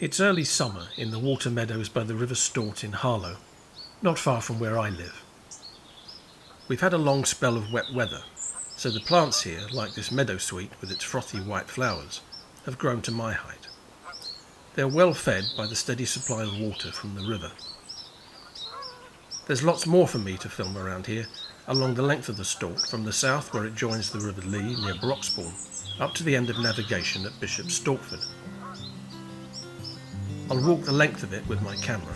It's early summer in the water meadows by the River Stort in Harlow, not far from where I live. We've had a long spell of wet weather, so the plants here, like this meadowsweet with its frothy white flowers, have grown to my height. They're well fed by the steady supply of water from the river. There's lots more for me to film around here, along the length of the Stort, from the south where it joins the River Lee near Broxbourne, up to the end of navigation at Bishop Stortford. I'll walk the length of it with my camera,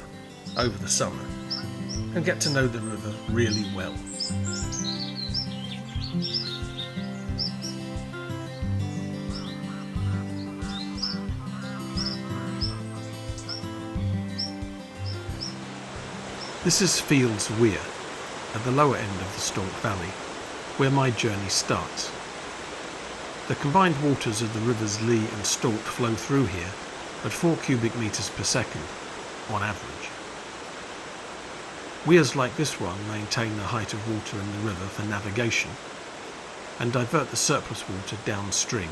over the summer, and get to know the river really well. This is Fields Weir, at the lower end of the Stort Valley, where my journey starts. The combined waters of the rivers Lee and Stort flow through here at 4 cubic metres per second, on average. Weirs like this one maintain the height of water in the river for navigation and divert the surplus water downstream.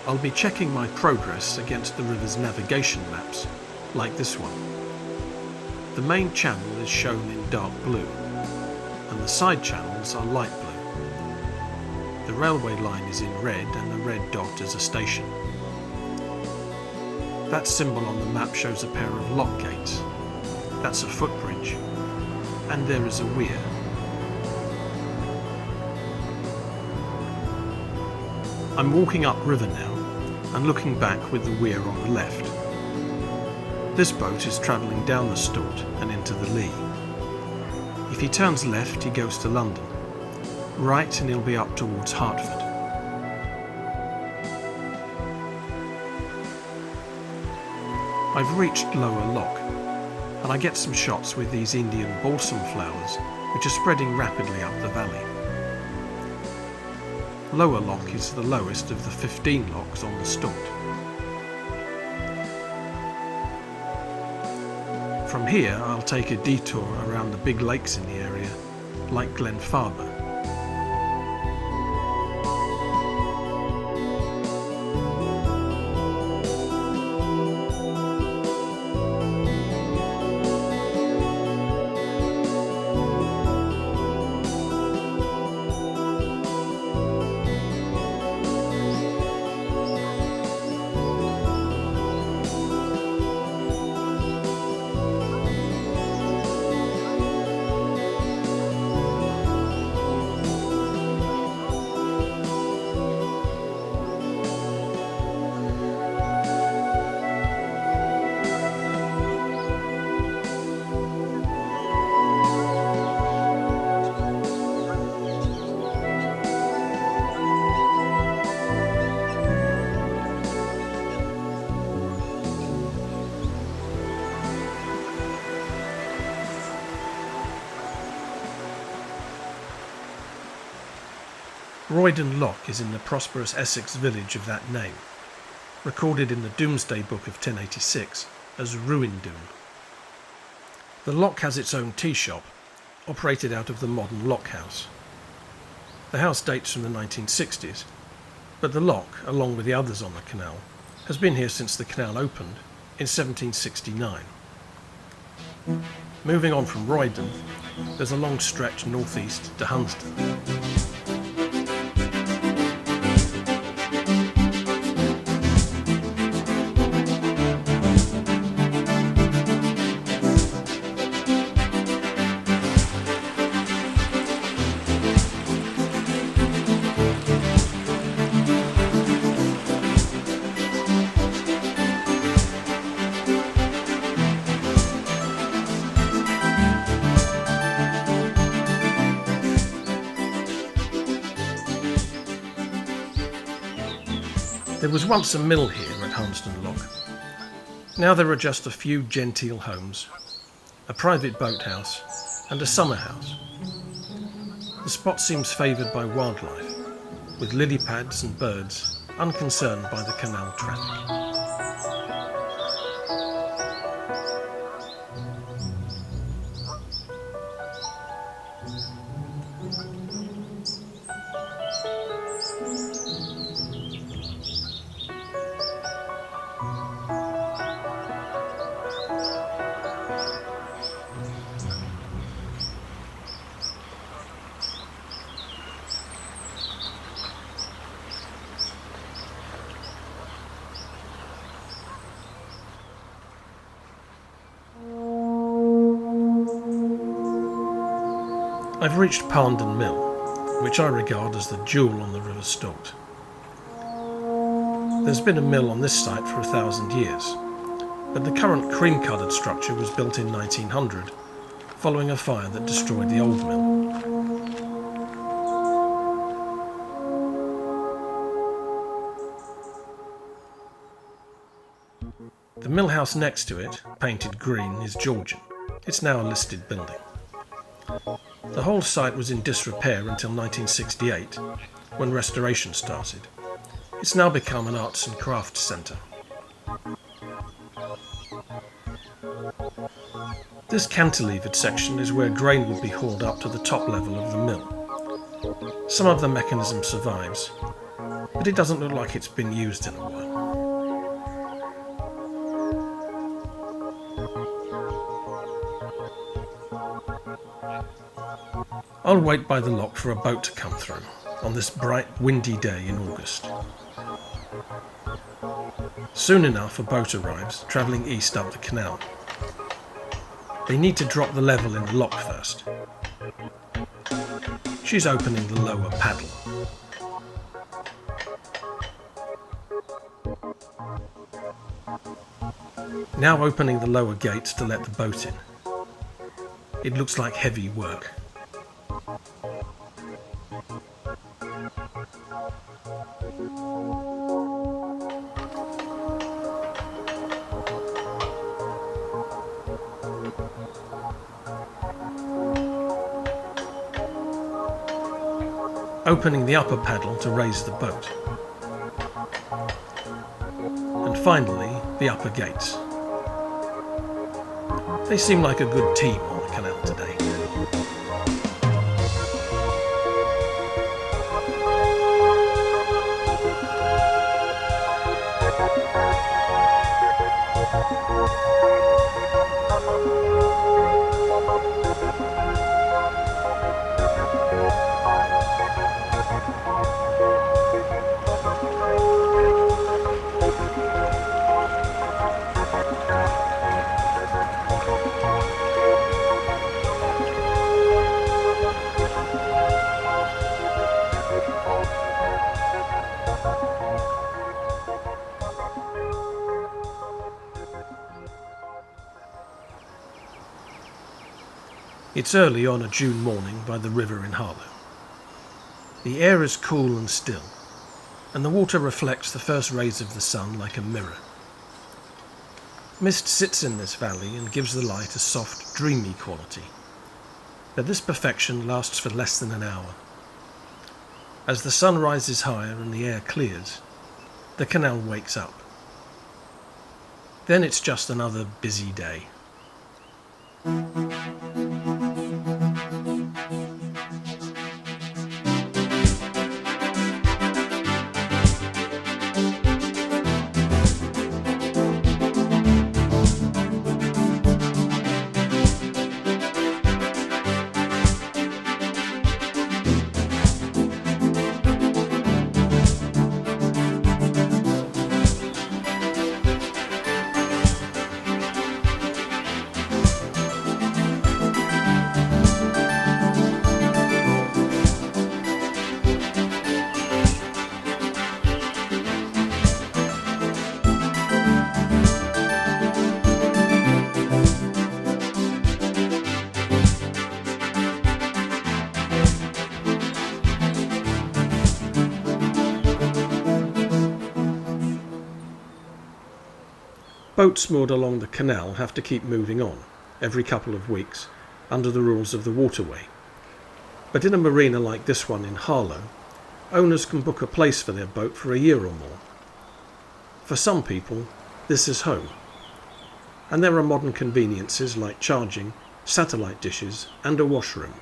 I'll be checking my progress against the river's navigation maps, like this one. The main channel is shown in dark blue, and the side channels are light blue. The railway line is in red, and the red dot is a station. That symbol on the map shows a pair of lock gates. That's a footbridge, and there is a weir. I'm walking upriver now, and looking back with the weir on the left. This boat is travelling down the Stort and into the Lee. If he turns left, he goes to London. Right, and he'll be up towards Hertford. I've reached Lower Loch, and I get some shots with these Indian balsam flowers, which are spreading rapidly up the valley. Lower Loch is the lowest of the 15 lochs on the Stort. From here, I'll take a detour around the big lakes in the area, like Glenfarber. Roydon Loch is in the prosperous Essex village of that name, recorded in the Domesday Book of 1086 as Ruindoon. The loch has its own tea shop, operated out of the modern lock house. The house dates from the 1960s, but the loch, along with the others on the canal, has been here since the canal opened in 1769. Moving on from Roydon, there's a long stretch northeast to Hunsdon. There was once a mill here at Parndon Mill. Now there are just a few genteel homes, a private boathouse and a summer house. The spot seems favoured by wildlife, with lily pads and birds unconcerned by the canal traffic. I've reached Parndon Mill, which I regard as the jewel on the River Stort. There's been a mill on this site for 1,000 years, but the current cream-coloured structure was built in 1900, following a fire that destroyed the old mill. The mill house next to it, painted green, is Georgian. It's now a listed building. The whole site was in disrepair until 1968, when restoration started. It's now become an arts and crafts centre. This cantilevered section is where grain would be hauled up to the top level of the mill. Some of the mechanism survives, but it doesn't look like it's been used in a while. I'll wait by the lock for a boat to come through on this bright, windy day in August. Soon enough, a boat arrives, travelling east up the canal. They need to drop the level in the lock first. She's opening the lower paddle. Now opening the lower gates to let the boat in. It looks like heavy work. Opening the upper paddle to raise the boat. And finally, the upper gates. They seem like a good team on the canal today. It's early on a June morning by the river in Harlow. The air is cool and still, and the water reflects the first rays of the sun like a mirror. Mist sits in this valley and gives the light a soft, dreamy quality, but this perfection lasts for less than an hour. As the sun rises higher and the air clears, the canal wakes up. Then it's just another busy day. Boats moored along the canal have to keep moving on, every couple of weeks, under the rules of the waterway. But in a marina like this one in Harlow, owners can book a place for their boat for a year or more. For some people, this is home. And there are modern conveniences like charging, satellite dishes, and a washroom.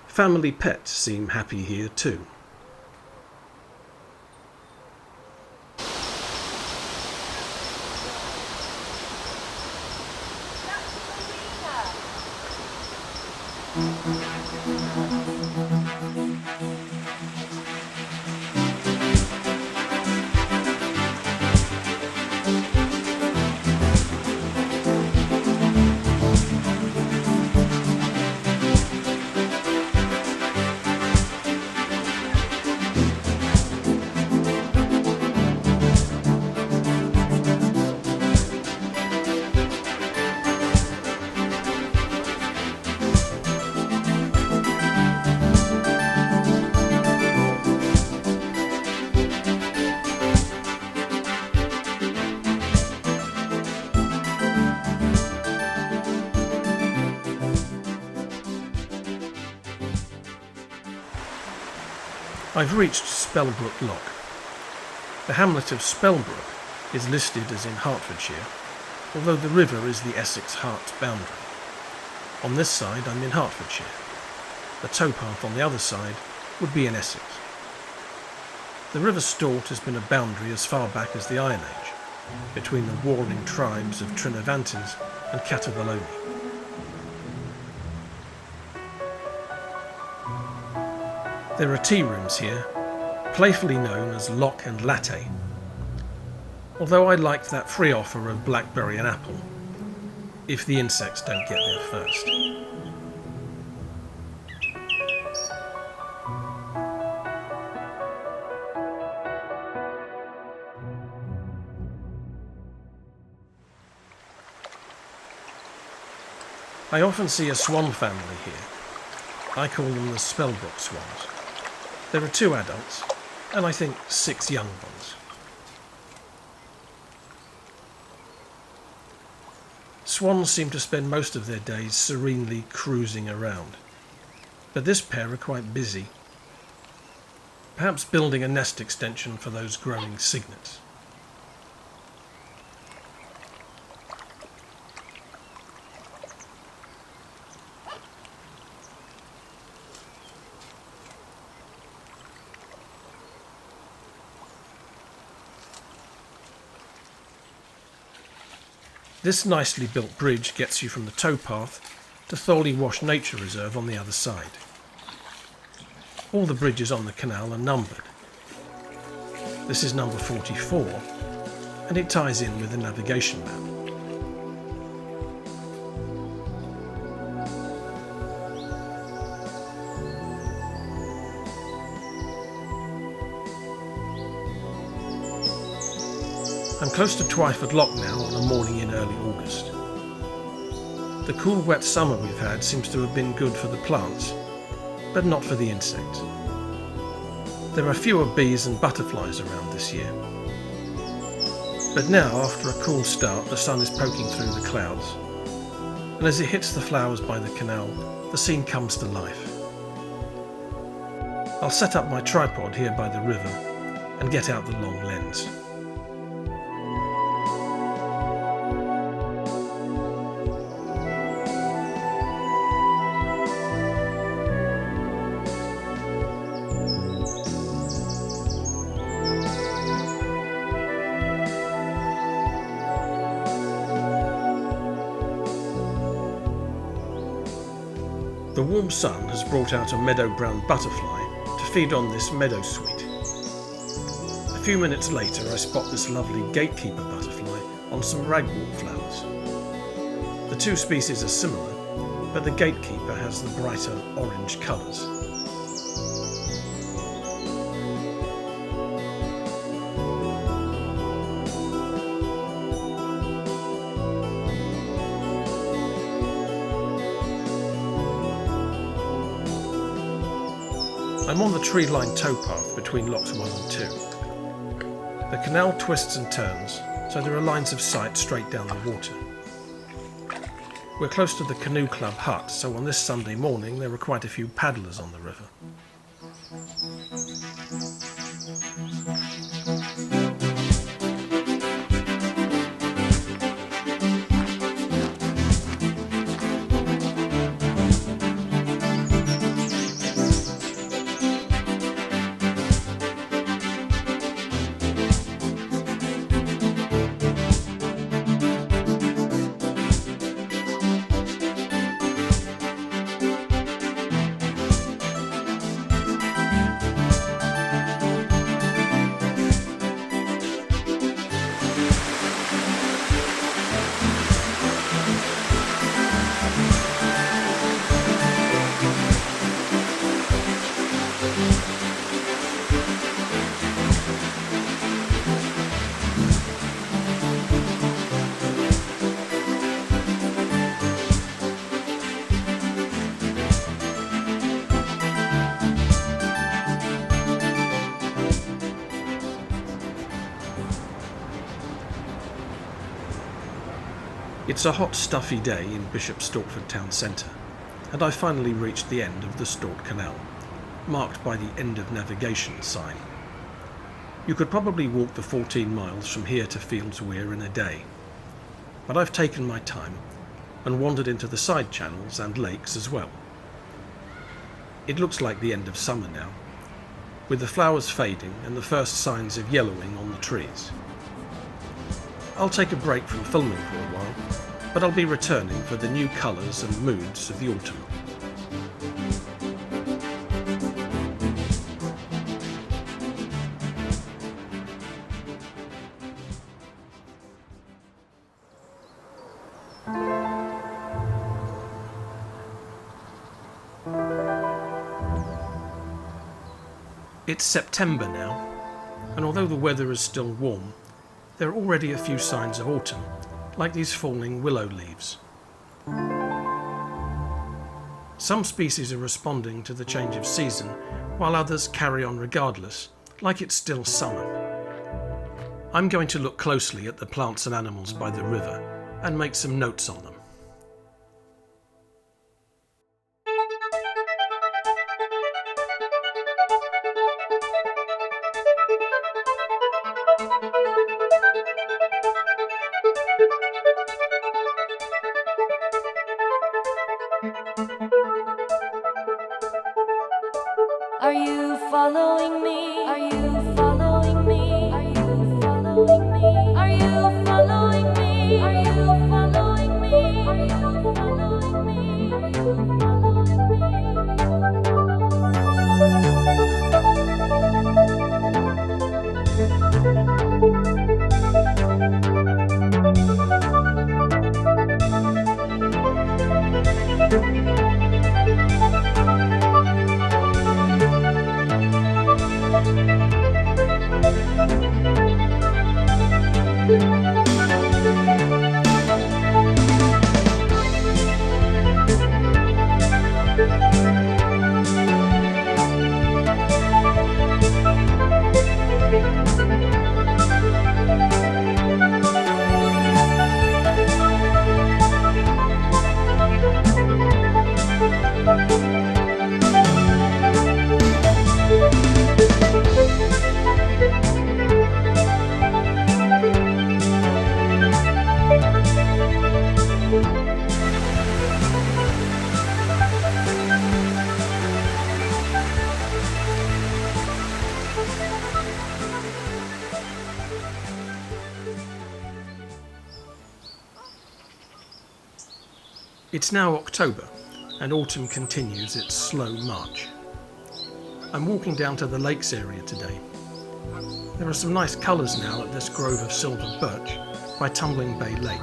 Family pets seem happy here too. I've reached Spellbrook Lock. The hamlet of Spellbrook is listed as in Hertfordshire, although the river is the Essex-Hart boundary. On this side I'm in Hertfordshire. The towpath on the other side would be in Essex. The River Stort has been a boundary as far back as the Iron Age, between the warring tribes of Trinovantes and Catavaloni. There are tea rooms here, playfully known as Lock and Latte, although I liked that free offer of blackberry and apple, if the insects don't get there first. I often see a swan family here. I call them the Spellbrook swans. There are 2 adults, and I think 6 young ones. Swans seem to spend most of their days serenely cruising around, but this pair are quite busy, perhaps building a nest extension for those growing cygnets. This nicely built bridge gets you from the towpath to Thorley Wash Nature Reserve on the other side. All the bridges on the canal are numbered. This is number 44, and it ties in with the navigation map. I'm close to Twyford Lock now on a morning in early August. The cool wet summer we've had seems to have been good for the plants, but not for the insects. There are fewer bees and butterflies around this year. But now, after a cool start, the sun is poking through the clouds, and as it hits the flowers by the canal, the scene comes to life. I'll set up my tripod here by the river and get out the long lens. The warm sun has brought out a meadow-brown butterfly to feed on this meadow sweet. A few minutes later I spot this lovely gatekeeper butterfly on some ragwort flowers. The 2 species are similar, but the gatekeeper has the brighter orange colours. I'm on the tree-lined towpath between locks 1 and 2. The canal twists and turns, so there are lines of sight straight down the water. We're close to the Canoe Club hut, so on this Sunday morning there are quite a few paddlers on the river. It's a hot, stuffy day in Bishop Stortford town centre, and I finally reached the end of the Stort Canal. marked by the end of navigation sign. You could probably walk the 14 miles from here to Fields Weir in a day, but I've taken my time and wandered into the side channels and lakes as well. It looks like the end of summer now, with the flowers fading and the first signs of yellowing on the trees. I'll take a break from filming for a while, but I'll be returning for the new colours and moods of the autumn. It's September now, and although the weather is still warm, there are already a few signs of autumn, like these falling willow leaves. Some species are responding to the change of season, while others carry on regardless, like it's still summer. I'm going to look closely at the plants and animals by the river and make some notes on them. Are you following me? Are you following me? Are you following me? Are you following me? Are you following me? Are you following me? Are you It's now October, and autumn continues its slow march. I'm walking down to the lakes area today. There are some nice colours now at this grove of silver birch by Tumbling Bay Lake.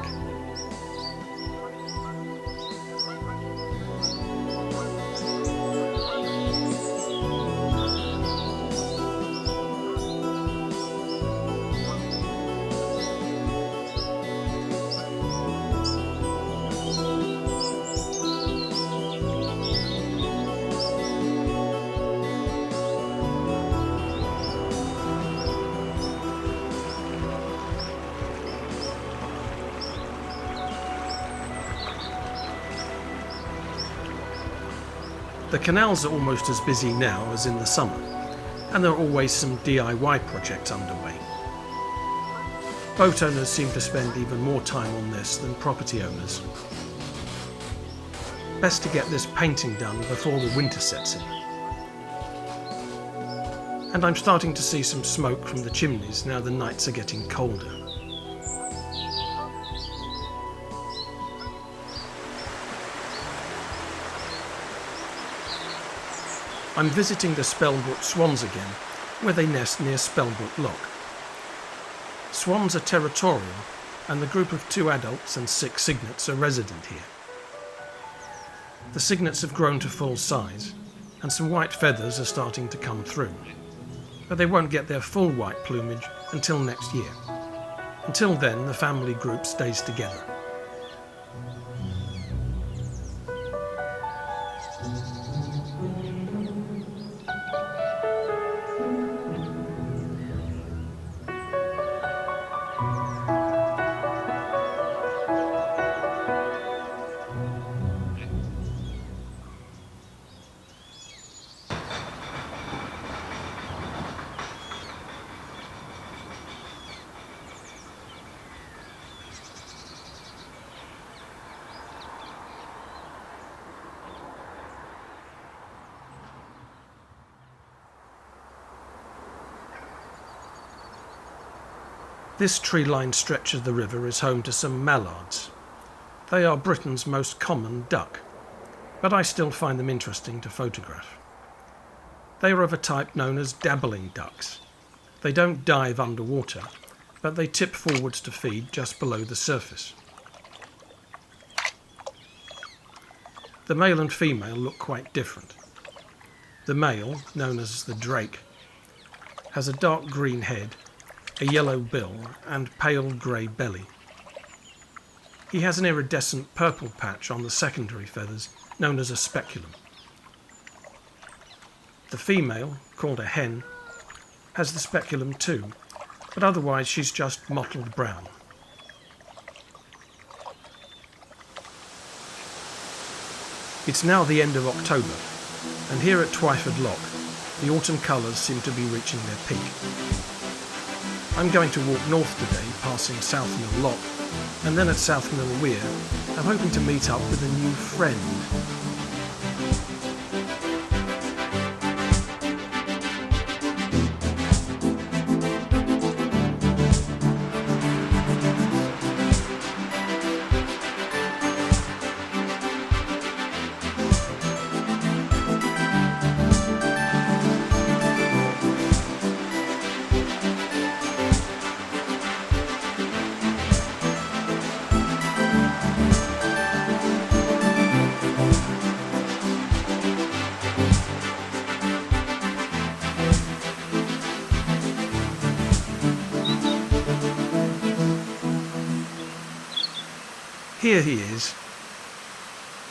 The canals are almost as busy now as in the summer, and there are always some DIY projects underway. Boat owners seem to spend even more time on this than property owners. Best to get this painting done before the winter sets in. And I'm starting to see some smoke from the chimneys now the nights are getting colder. I'm visiting the Spellbrook swans again, where they nest near Spellbrook Lock. Swans are territorial, and the group of 2 adults and 6 cygnets are resident here. The cygnets have grown to full size, and some white feathers are starting to come through, but they won't get their full white plumage until next year. Until then, the family group stays together. This tree-lined stretch of the river is home to some mallards. They are Britain's most common duck, but I still find them interesting to photograph. They are of a type known as dabbling ducks. They don't dive underwater, but they tip forwards to feed just below the surface. The male and female look quite different. The male, known as the drake, has a dark green head, a yellow bill and pale grey belly. He has an iridescent purple patch on the secondary feathers, known as a speculum. The female, called a hen, has the speculum too, but otherwise she's just mottled brown. It's now the end of October, and here at Twyford Lock, the autumn colours seem to be reaching their peak. I'm going to walk north today, passing South Mill Lock, and then at South Mill Weir, I'm hoping to meet up with a new friend. Here he is.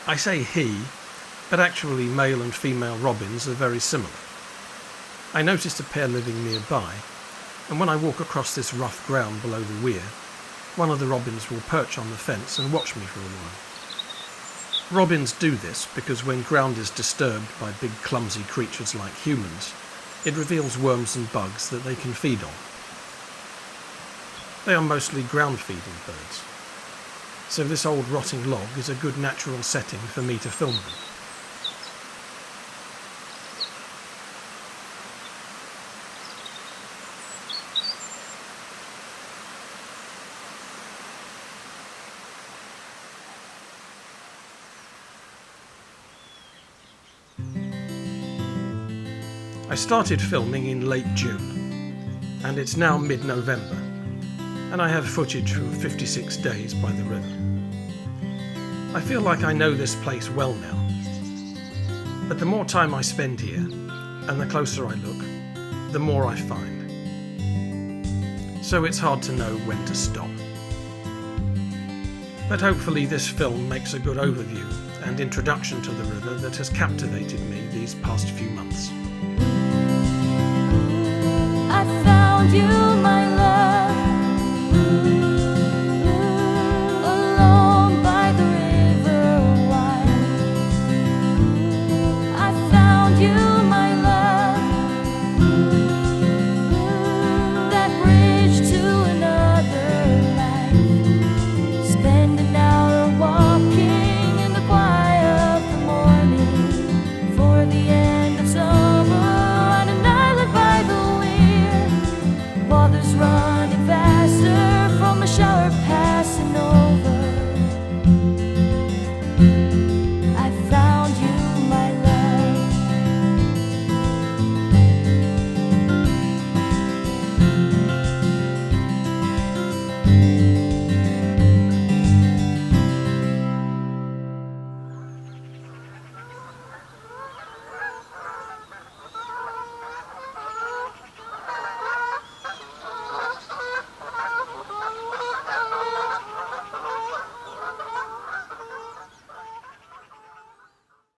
I say he, but actually male and female robins are very similar. I noticed a pair living nearby, and when I walk across this rough ground below the weir, one of the robins will perch on the fence and watch me for a while. Robins do this because when ground is disturbed by big clumsy creatures like humans, it reveals worms and bugs that they can feed on. They are mostly ground-feeding birds, so this old rotting log is a good natural setting for me to film them. I started filming in late June, and it's now mid-November, and I have footage for 56 days by the river. I feel like I know this place well now, but the more time I spend here, and the closer I look, the more I find. So it's hard to know when to stop. But hopefully this film makes a good overview and introduction to the river that has captivated me these past few months. I found you.